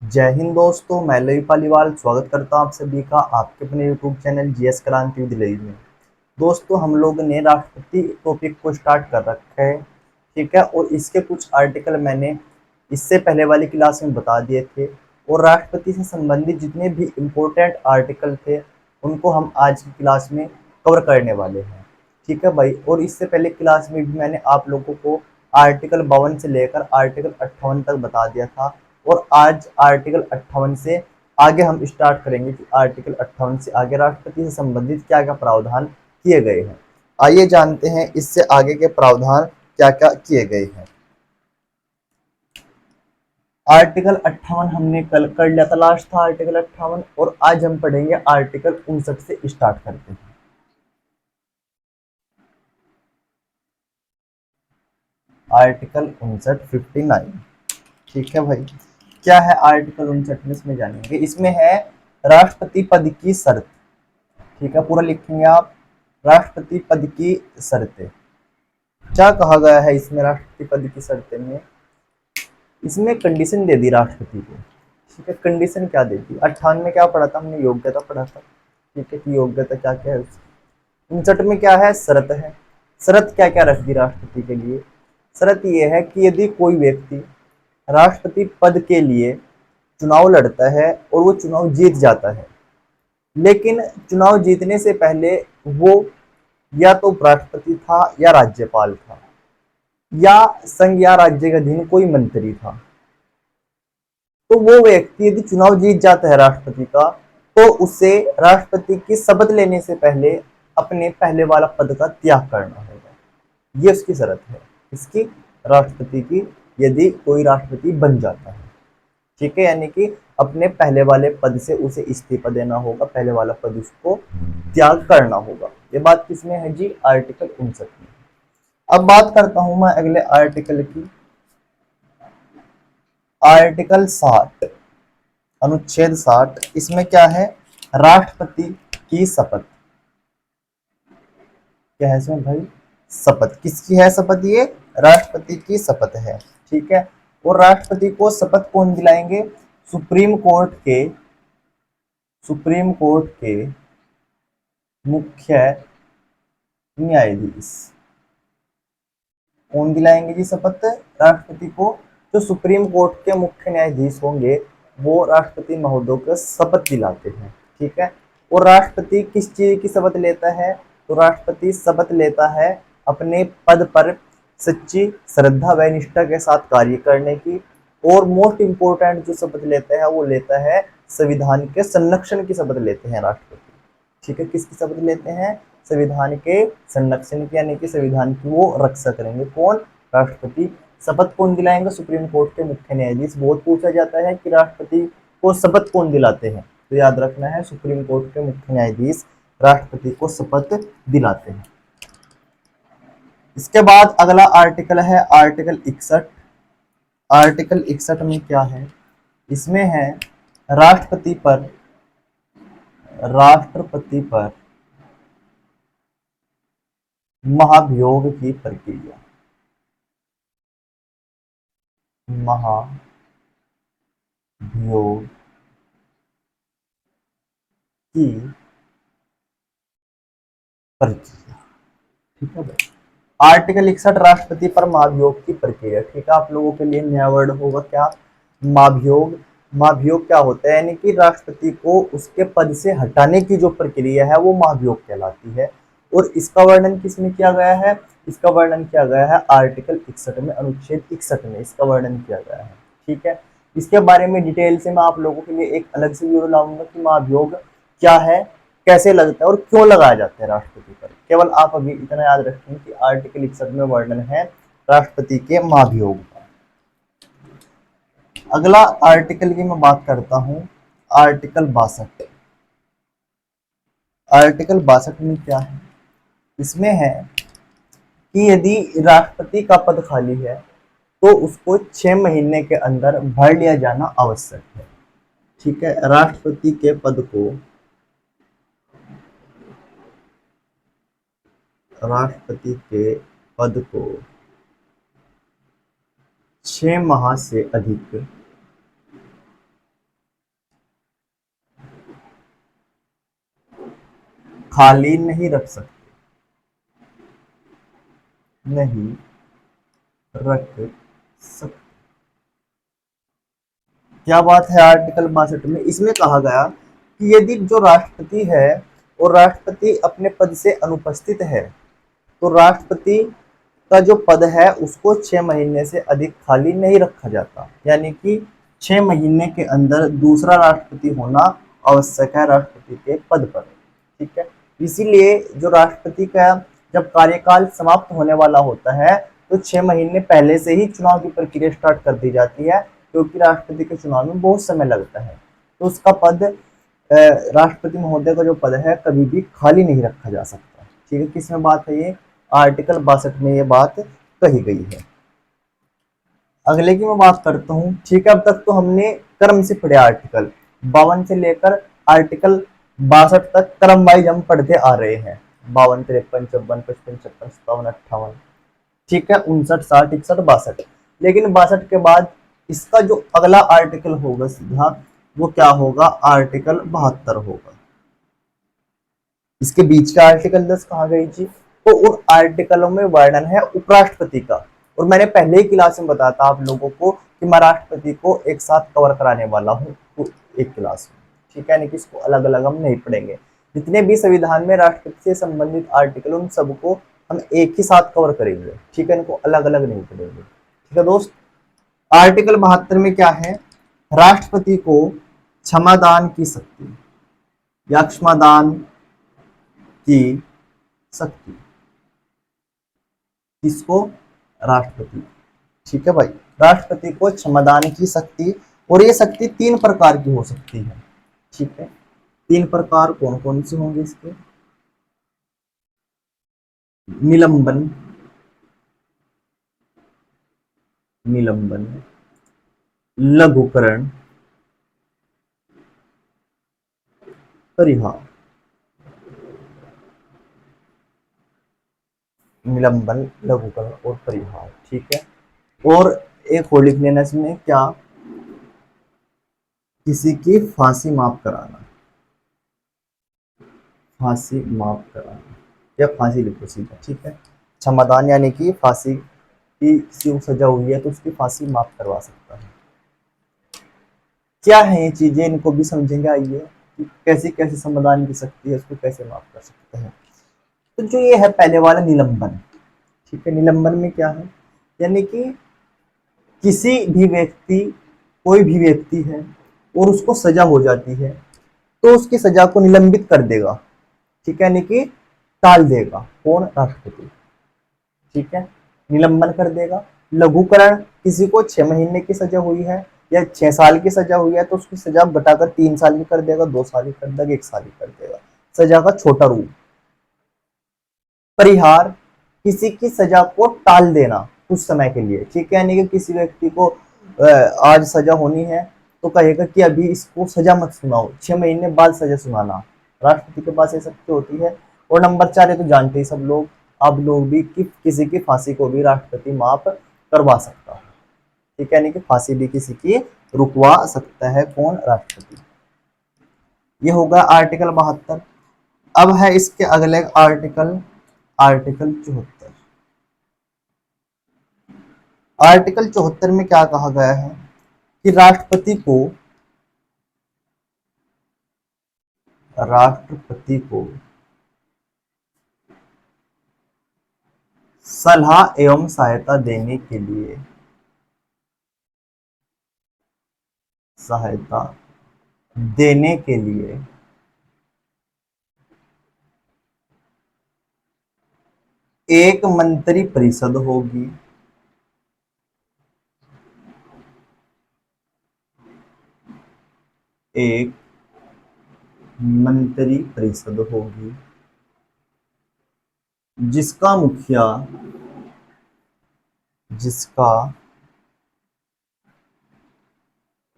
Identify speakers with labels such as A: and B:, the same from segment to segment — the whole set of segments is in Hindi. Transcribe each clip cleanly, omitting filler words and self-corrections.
A: जय हिंद दोस्तों, मैं लवी पालीवाल स्वागत करता हूं आप सभी का आपके अपने यूट्यूब चैनल जीएस क्रांति विद लवी में। दोस्तों, हम लोग ने राष्ट्रपति टॉपिक को स्टार्ट कर रखा है, ठीक है। और इसके कुछ आर्टिकल मैंने इससे पहले वाली क्लास में बता दिए थे, और राष्ट्रपति से संबंधित जितने भी इम्पोर्टेंट आर्टिकल थे उनको हम आज की क्लास में कवर करने वाले हैं, ठीक है भाई। और इससे पहले क्लास में भी मैंने आप लोगों को आर्टिकल 52 से लेकर आर्टिकल 58 तक बता दिया था, और आज आर्टिकल 58 से आगे हम स्टार्ट करेंगे कि आर्टिकल 58 से आगे राष्ट्रपति से संबंधित क्या क्या प्रावधान किए गए हैं। आइए जानते हैं इससे आगे के प्रावधान क्या क्या किए गए हैं। आर्टिकल 58 हमने कल कर लिया था, लास्ट था आर्टिकल 58, और आज हम पढ़ेंगे आर्टिकल 59 से स्टार्ट करते हैं। आर्टिकल 59 59, ठीक है भाई। क्या है आर्टिकल 59 में, इसमें जानेंगे। इसमें है राष्ट्रपति पद की शर्त, ठीक है, पूरा लिखेंगे आप। राष्ट्रपति पद की शर्तें, क्या कहा गया है इसमें राष्ट्रपति पद की शर्तें में। इसमें कंडीशन दे दी राष्ट्रपति को, ठीक है। कंडीशन क्या दे दी, 58 में क्या पढ़ा था हमने, योग्यता पढ़ा था, ठीक है, कि योग्यता क्या क्या है उसकी। 59 में क्या है, शर्त है। शर्त क्या क्या रख दी राष्ट्रपति के लिए। शर्त यह है कि यदि कोई व्यक्ति राष्ट्रपति पद के लिए चुनाव लड़ता है और वो चुनाव जीत जाता है, लेकिन चुनाव जीतने से पहले वो या तो राष्ट्रपति था या राज्यपाल था या संघ या राज्य के अधीन कोई मंत्री था, तो वो व्यक्ति यदि चुनाव जीत जाता है राष्ट्रपति का, तो उसे राष्ट्रपति की शपथ लेने से पहले अपने पहले वाला पद का त्याग करना होगा। ये उसकी शर्त है, इसकी राष्ट्रपति की, यदि कोई राष्ट्रपति बन जाता है, ठीक है। यानी कि अपने पहले वाले पद से उसे इस्तीफा देना होगा, पहले वाला पद उसको त्याग करना होगा। ये बात किसमें है जी, आर्टिकल 59 में। अब बात करता हूं मैं अगले आर्टिकल की। आर्टिकल 60, अनुच्छेद 60, इसमें क्या है, राष्ट्रपति की शपथ। क्या है इसमें भाई, शपथ। किसकी है शपथ, ये राष्ट्रपति की शपथ है, ठीक है। और राष्ट्रपति को शपथ कौन दिलाएंगे, सुप्रीम कोर्ट के, सुप्रीम कोर्ट के मुख्य न्यायाधीश। कौन दिलाएंगे जी शपथ राष्ट्रपति को, जो सुप्रीम कोर्ट के मुख्य न्यायाधीश होंगे वो राष्ट्रपति महोदय को शपथ दिलाते हैं, ठीक है। और राष्ट्रपति किस चीज की शपथ लेता है, तो राष्ट्रपति शपथ लेता है अपने पद पर सच्ची श्रद्धा व निष्ठा के साथ कार्य करने की। और मोस्ट इंपोर्टेंट जो शपथ लेता है वो लेता है संविधान के संरक्षण की शपथ लेते हैं राष्ट्रपति, ठीक है। किसकी शपथ लेते हैं, संविधान के संरक्षण की, यानी कि संविधान की वो रक्षा करेंगे। कौन, राष्ट्रपति। शपथ कौन दिलाएंगे, सुप्रीम कोर्ट के मुख्य न्यायाधीश। बहुत पूछा जाता है कि राष्ट्रपति को शपथ कौन दिलाते हैं, तो याद रखना है सुप्रीम कोर्ट के मुख्य न्यायाधीश राष्ट्रपति को शपथ दिलाते हैं। इसके बाद अगला आर्टिकल है आर्टिकल 61। आर्टिकल 61 में क्या है, इसमें है राष्ट्रपति पर, राष्ट्रपति पर महाभियोग की प्रक्रिया। महाभियोग की प्रक्रिया, ठीक है भाई। आर्टिकल 61, राष्ट्रपति पर महाभियोग की प्रक्रिया, ठीक है। आप लोगों के लिए नया वर्ड होगा क्या, महाभियोग। महाभियोग क्या होता है, यानी कि राष्ट्रपति को उसके पद से हटाने की जो प्रक्रिया है वो महाभियोग कहलाती है। और इसका वर्णन किसमें किया गया है, इसका वर्णन किया गया है आर्टिकल 61 में, अनुच्छेद 61 में इसका वर्णन किया गया है, ठीक है। इसके बारे में डिटेल से मैं आप लोगों के लिए एक अलग से वीडियो लाऊंगा कि महाभियोग क्या है, कैसे लगता है और क्यों लगाया जाता है राष्ट्रपति पर। केवल आप अभी इतना याद रखें कि आर्टिकल 61 में वर्णन है राष्ट्रपति के महाभियोग का। अगला आर्टिकल की मैं बात करता हूं, आर्टिकल 62। आर्टिकल 62 में क्या है, इसमें है कि यदि राष्ट्रपति का पद खाली है तो उसको 6 महीने के अंदर भर लिया जाना आवश्यक है, ठीक है। राष्ट्रपति के पद को, राष्ट्रपति के पद को 6 माह से अधिक खाली नहीं रख सकते, नहीं रख सकते। क्या बात है आर्टिकल 62 में, इसमें कहा गया कि यदि जो राष्ट्रपति है और राष्ट्रपति अपने पद से अनुपस्थित है तो राष्ट्रपति का जो पद है उसको 6 महीने से अधिक खाली नहीं रखा जाता, यानी कि 6 महीने के अंदर दूसरा राष्ट्रपति होना आवश्यक है राष्ट्रपति के पद पर। ठीक है, इसीलिए जो राष्ट्रपति का जब कार्यकाल समाप्त होने वाला होता है तो 6 महीने पहले से ही चुनाव की प्रक्रिया स्टार्ट कर दी जाती है, क्योंकि राष्ट्रपति के चुनाव में बहुत समय लगता है। तो उसका पद राष्ट्रपति महोदय का जो पद है कभी भी खाली नहीं रखा जा सकता। ठीक है, किसमें बात है ये, आर्टिकल 62 में ये बात कही गई है। अगले की मैं बात करता हूँ। ठीक है, अब तक तो हमने क्रम से पढ़े आर्टिकल 52 से लेकर आर्टिकल 62 तक क्रम वाइज हम पढ़ते आ रहे हैं। 52, 53, 54, 55, 56, 57, 58। ठीक है, 59, 60, 61, 62। लेकिन 62 के बाद इसका जो अगला आर्टिकल होगा सीधा वो क्या होगा, आर्टिकल 72 होगा। इसके बीच का आर्टिकल 10 कहाँ गई जी, तो उन आर्टिकलों में वर्णन है उपराष्ट्रपति का। और मैंने पहले ही क्लास में बताया था आप लोगों को कि मैं राष्ट्रपति को एक साथ कवर कराने वाला हूँ तो एक क्लास में। ठीक है, यानी कि इसको अलग अलग हम नहीं पढ़ेंगे। जितने भी संविधान में राष्ट्रपति से संबंधित आर्टिकल उन सबको हम एक ही साथ कवर करेंगे। ठीक है, इनको अलग अलग नहीं पढ़ेंगे। ठीक है दोस्त, आर्टिकल 72 में क्या है, राष्ट्रपति को क्षमादान की शक्ति या क्षमादान की शक्ति, किसको, राष्ट्रपति। ठीक है भाई, राष्ट्रपति को क्षमादान की शक्ति, और ये शक्ति 3 प्रकार की हो सकती है। ठीक है, 3 प्रकार कौन कौन से होंगे इसके, निलंबन, निलंबन, लघुकरण, परिहार। निलंबन, लघुकरण और परिहार। ठीक है, और एक और लिख लेना इसमें क्या, किसी की फांसी माफ कराना, फांसी माफ कराना या फांसी लिखो सीधा। ठीक है, क्षमादान यानी कि फांसी की किसी को सजा हुई है तो उसकी फांसी माफ करवा सकता है। क्या है ये चीजें, इनको भी समझेंगे। आइए कि कैसे कैसे समाधान की शक्ति है, उसको कैसे माफ कर सकते हैं। तो जो ये है पहले वाला निलंबन। ठीक है, निलंबन में क्या है, यानी कि किसी भी व्यक्ति, कोई भी व्यक्ति है और उसको सजा हो जाती है तो उसकी सजा को निलंबित कर देगा। ठीक है, यानी कि टाल देगा, कौन, राष्ट्रपति। ठीक है, निलंबन कर देगा। लघुकरण, किसी को 6 महीने की सजा हुई है या 6 साल की सजा हुई है तो उसकी सजा घटाकर 3 साल की कर देगा, 2 साल की कर देगा, 1 साल की कर देगा, सजा का छोटा रूप। परिहार, किसी की सजा को टाल देना कुछ समय के लिए। ठीक है, यानी कि किसी व्यक्ति को आज सजा होनी है तो कहेगा कि अभी इसको सजा मत सुनाओ, 6 महीने बाद सजा सुनाना। राष्ट्रपति के पास ये शक्ति होती है। और नंबर 4 है तो जानते ही सब लोग, आप लोग भी, कि किसी की फांसी को भी राष्ट्रपति माफ करवा सकता है। ठीक है, यानी कि फांसी भी किसी की रुकवा सकता है, कौन, राष्ट्रपति। ये होगा आर्टिकल 72। अब है इसके अगले आर्टिकल, आर्टिकल 74। आर्टिकल 74 में क्या कहा गया है कि राष्ट्रपति को सलाह एवं सहायता देने के लिए, सहायता देने के लिए एक मंत्री परिषद होगी, एक मंत्री परिषद होगी जिसका मुखिया, जिसका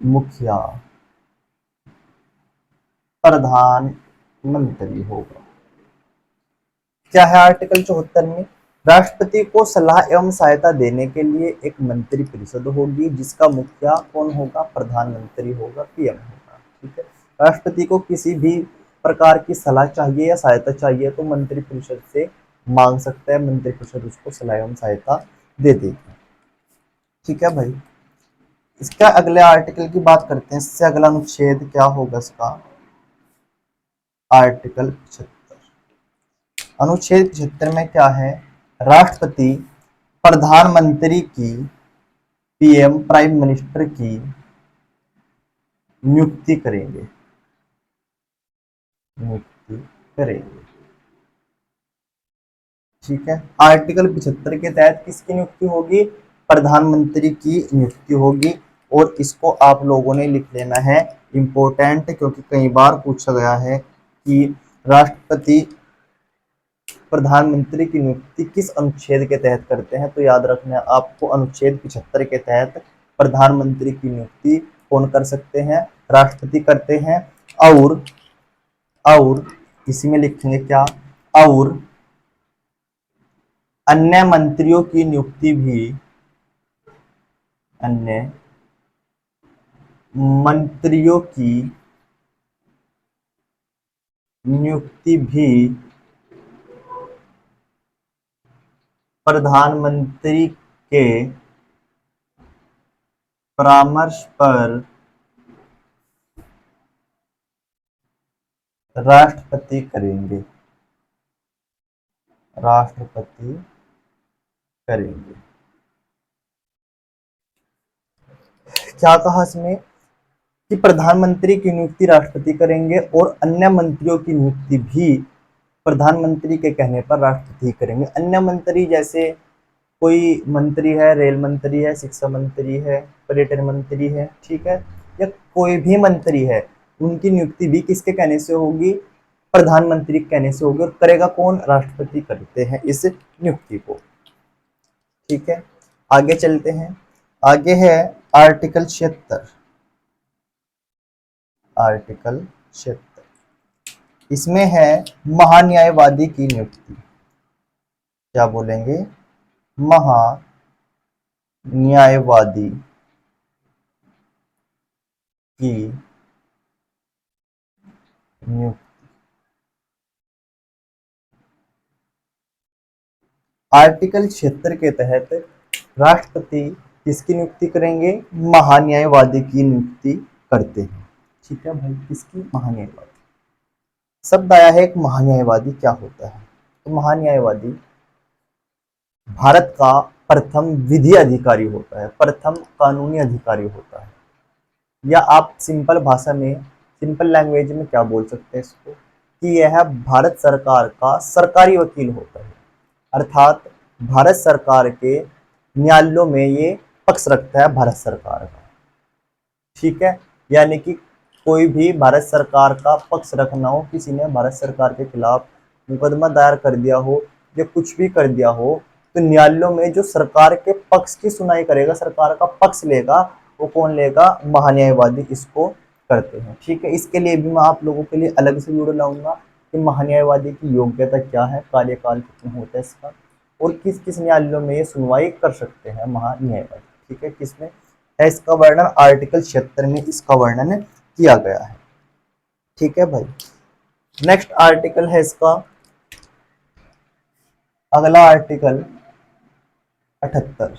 A: मुखिया प्रधानमंत्री होगा। क्या है आर्टिकल 74 में, राष्ट्रपति को सलाह एवं सहायता देने के लिए एक मंत्री परिषद होगी जिसका मुखिया कौन होगा, प्रधानमंत्री होगा, पीएम होगा। ठीक है, राष्ट्रपति को किसी भी प्रकार की सलाह चाहिए या सहायता चाहिए तो मंत्रिपरिषद से मांग सकता है, मंत्रिपरिषद उसको सलाह एवं सहायता दे देगी। ठीक है भाई, इसका अगले आर्टिकल की बात करते हैं। इससे अगला अनुच्छेद क्या होगा इसका, आर्टिकल 75। अनुच्छेद 75 में क्या है, राष्ट्रपति प्रधानमंत्री की, पीएम प्राइम मिनिस्टर की नियुक्ति करेंगे, नियुक्ति करेंगे। ठीक है, आर्टिकल 75 के तहत किसकी नियुक्ति होगी, प्रधानमंत्री की नियुक्ति होगी। और इसको आप लोगों ने लिख लेना है, इंपॉर्टेंट, क्योंकि कई बार पूछा गया है कि राष्ट्रपति प्रधानमंत्री की नियुक्ति किस अनुच्छेद के तहत करते हैं। तो याद रखना है आपको, अनुच्छेद 75 के तहत प्रधानमंत्री की नियुक्ति कौन कर सकते हैं, राष्ट्रपति करते हैं। और इसी में लिखेंगे क्या, और अन्य मंत्रियों की नियुक्ति भी, अन्य मंत्रियों की नियुक्ति भी प्रधानमंत्री के परामर्श पर राष्ट्रपति करेंगे, राष्ट्रपति करेंगे। क्या कहा इसमें कि प्रधानमंत्री की नियुक्ति राष्ट्रपति करेंगे और अन्य मंत्रियों की नियुक्ति भी प्रधानमंत्री के कहने पर राष्ट्रपति करेंगे। अन्य मंत्री जैसे कोई मंत्री है, रेल मंत्री है, शिक्षा मंत्री है, पर्यटन मंत्री है, ठीक है, या कोई भी मंत्री है, उनकी नियुक्ति भी किसके कहने से होगी, प्रधानमंत्री के कहने से होगी। और करेगा कौन, राष्ट्रपति करते हैं इस नियुक्ति को। ठीक है, आगे चलते हैं। आगे है आर्टिकल 76, आर्टिकल 76। इसमें है महान्यायवादी की नियुक्ति। क्या बोलेंगे, महान्यायवादी की नियुक्ति। आर्टिकल 76 के तहत राष्ट्रपति किसकी नियुक्ति करेंगे, महान्यायवादी की नियुक्ति करते हैं। ठीक है भाई, किसकी, महान्यायवादी। शब्द आया है एक महान्यायवादी, क्या होता है, तो महान्यायवादी भारत का प्रथम विधि अधिकारी होता है, प्रथम कानूनी अधिकारी होता है। या आप सिंपल भाषा में, सिंपल लैंग्वेज में क्या बोल सकते हैं इसको, कि यह भारत सरकार का सरकारी वकील होता है। अर्थात भारत सरकार के न्यायालयों में ये पक्ष रखता है भारत सरकार का। ठीक है, यानी कि कोई भी भारत सरकार का पक्ष रखना हो, किसी ने भारत सरकार के खिलाफ मुकदमा दायर कर दिया हो या कुछ भी कर दिया हो, तो न्यायालयों में जो सरकार के पक्ष की सुनाई करेगा, सरकार का पक्ष लेगा, वो कौन लेगा, महान्यायवादी इसको करते हैं। ठीक है, इसके लिए भी मैं आप लोगों के लिए अलग से वीडियो लाऊंगा कि महान्यायवादी की योग्यता क्या है, कार्यकाल कितना होता है इसका, और किस किस न्यायालयों में ये सुनवाई कर सकते हैं महान्यायवादी। ठीक है, किसमें है इसका वर्णन, आर्टिकल 76 में इसका वर्णन किया गया है। ठीक है भाई, नेक्स्ट आर्टिकल है इसका, अगला आर्टिकल 78।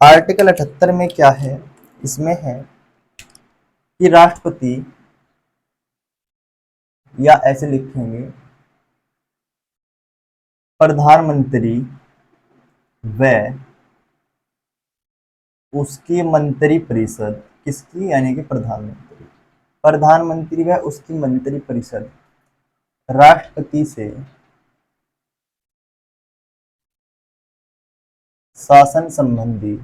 A: आर्टिकल 78 में क्या है, इसमें है कि राष्ट्रपति, या ऐसे लिखेंगे प्रधानमंत्री व उसकी मंत्रिपरिषद, किसकी, यानी कि प्रधानमंत्री, प्रधानमंत्री व उसकी मंत्रिपरिषद राष्ट्रपति से शासन संबंधी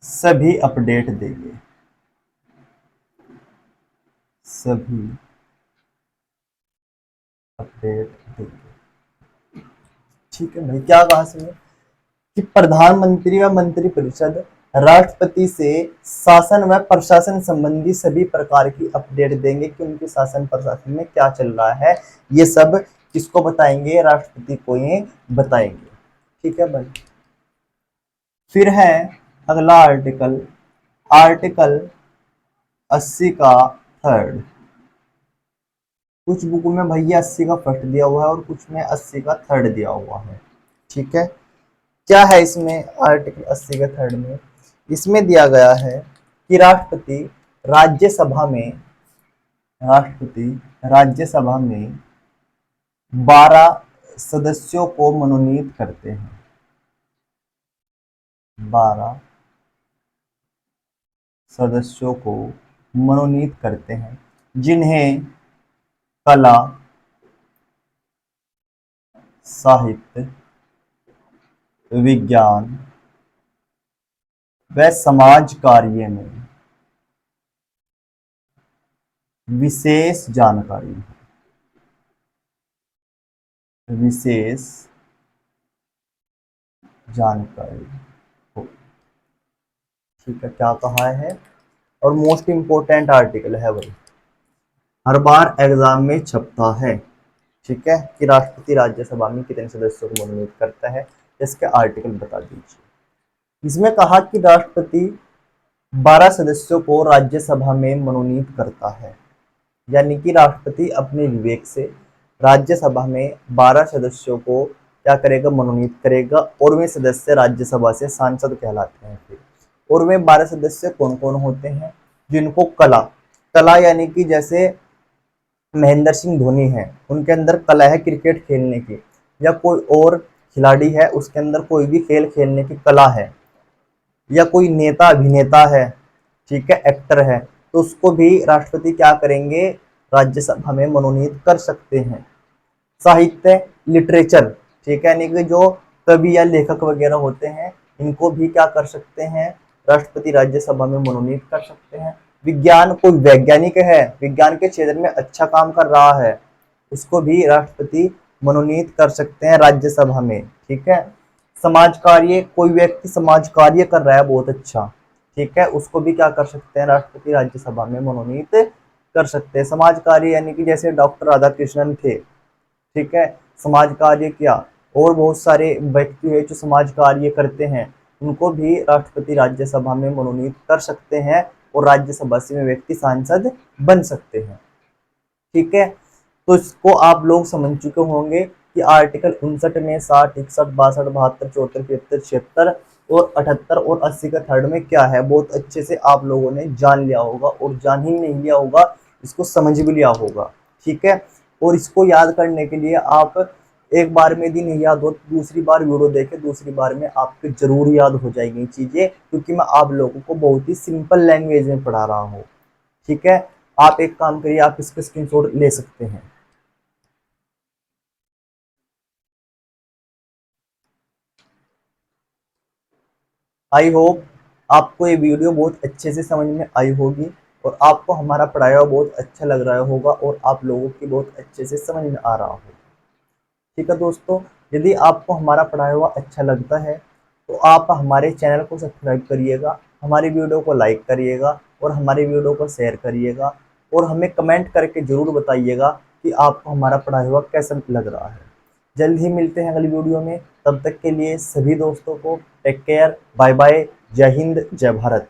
A: सभी अपडेट देंगे, सभी अपडेट देंगे। ठीक है भाई, क्या कहा इसमें कि प्रधानमंत्री व मंत्रिपरिषद राष्ट्रपति से शासन व प्रशासन संबंधी सभी प्रकार की अपडेट देंगे कि उनके शासन प्रशासन में क्या चल रहा है, ये सब किसको बताएंगे, राष्ट्रपति को ये बताएंगे। ठीक है भाई, फिर है अगला आर्टिकल आर्टिकल 80 का थर्ड। कुछ बुक में भैया 80 का फर्स्ट दिया हुआ है और कुछ में 80 का थर्ड दिया हुआ है। ठीक है, क्या है इसमें आर्टिकल 80 के थर्ड में? इसमें दिया गया है कि राज्यसभा में राष्ट्रपति राज्यसभा में 12 सदस्यों को मनोनीत करते हैं। 12 सदस्यों को मनोनीत करते हैं जिन्हें कला, साहित्य, विज्ञान व समाज कार्य में विशेष जानकारी विशेष जानकारी हो। ठीक है, क्या कहा है? और मोस्ट इंपोर्टेंट आर्टिकल है भाई, हर बार एग्जाम में छपता है। ठीक है, कि राष्ट्रपति राज्यसभा में कितने सदस्यों को मनोनीत करता है, इसके आर्टिकल बता दीजिए। इसमें कहा कि राष्ट्रपति 12 सदस्यों को राज्यसभा में मनोनीत करता है, यानी कि राष्ट्रपति अपने विवेक से राज्यसभा में 12 सदस्यों को क्या करेगा? मनोनीत करेगा, और वे सदस्य राज्यसभा से सांसद कहलाते हैं फिर। और वे 12 सदस्य कौन कौन होते हैं? जिनको कला कला यानी कि जैसे महेंद्र सिंह धोनी है, उनके अंदर कला है क्रिकेट खेलने की, या कोई और खिलाड़ी है उसके अंदर कोई भी खेल खेलने की कला है, या कोई नेता अभिनेता है, ठीक है, एक्टर है, तो उसको भी राष्ट्रपति क्या करेंगे? राज्यसभा में मनोनीत कर सकते हैं। साहित्य, लिटरेचर, ठीक है, यानी कि जो कवि या लेखक वगैरह होते हैं, इनको भी क्या कर सकते हैं? राष्ट्रपति राज्यसभा में मनोनीत कर सकते हैं। विज्ञान, कोई वैज्ञानिक है, विज्ञान के क्षेत्र में अच्छा काम कर रहा है, उसको भी राष्ट्रपति मनोनीत कर सकते हैं राज्यसभा में। ठीक है, समाज कार्य, कोई व्यक्ति समाज कार्य कर रहा है बहुत अच्छा, ठीक है, उसको भी क्या कर सकते हैं? राष्ट्रपति राज्यसभा में मनोनीत कर सकते हैं। समाज कार्य यानी कि जैसे डॉक्टर राधाकृष्णन थे, ठीक है, समाज कार्य किया, और बहुत सारे व्यक्ति है जो समाज कार्य करते हैं, उनको भी राष्ट्रपति राज्यसभा में मनोनीत कर सकते हैं, और राज्यसभा से व्यक्ति सांसद बन सकते हैं। ठीक है, तो इसको आप लोग समझ चुके होंगे कि आर्टिकल 59 में 60, 61, 62, 72, 74, 75, 76 और 78 और 80 का थर्ड में क्या है, बहुत अच्छे से आप लोगों ने जान लिया होगा, और जान ही नहीं लिया होगा, इसको समझ भी लिया होगा। ठीक है, और इसको याद करने के लिए आप एक बार में यदि नहीं याद हो, दूसरी बार वीडियो देखें, दूसरी बार में आपको जरूर याद हो जाएगी चीजें, क्योंकि मैं आप लोगों को बहुत ही सिंपल लैंग्वेज में पढ़ा रहा हूँ। ठीक है, आप एक काम करिए, आप इसका स्क्रीनशॉट ले सकते हैं। आई होप आपको ये वीडियो बहुत अच्छे से समझ में आई होगी, और आपको हमारा पढ़ाया हुआ बहुत अच्छा लग रहा होगा, और आप लोगों की बहुत अच्छे से समझ में आ रहा होगा। ठीक है दोस्तों, यदि आपको हमारा पढ़ाया हुआ अच्छा लगता है तो आप हमारे चैनल को सब्सक्राइब करिएगा, हमारी वीडियो को लाइक करिएगा, और हमारी वीडियो को शेयर करिएगा, और हमें कमेंट करके ज़रूर बताइएगा कि आपको हमारा पढ़ाया हुआ कैसा लग रहा है। जल्द ही मिलते हैं अगली वीडियो में, तब तक के लिए सभी दोस्तों को टेक केयर, बाय बाय, जय हिंद, जय भारत।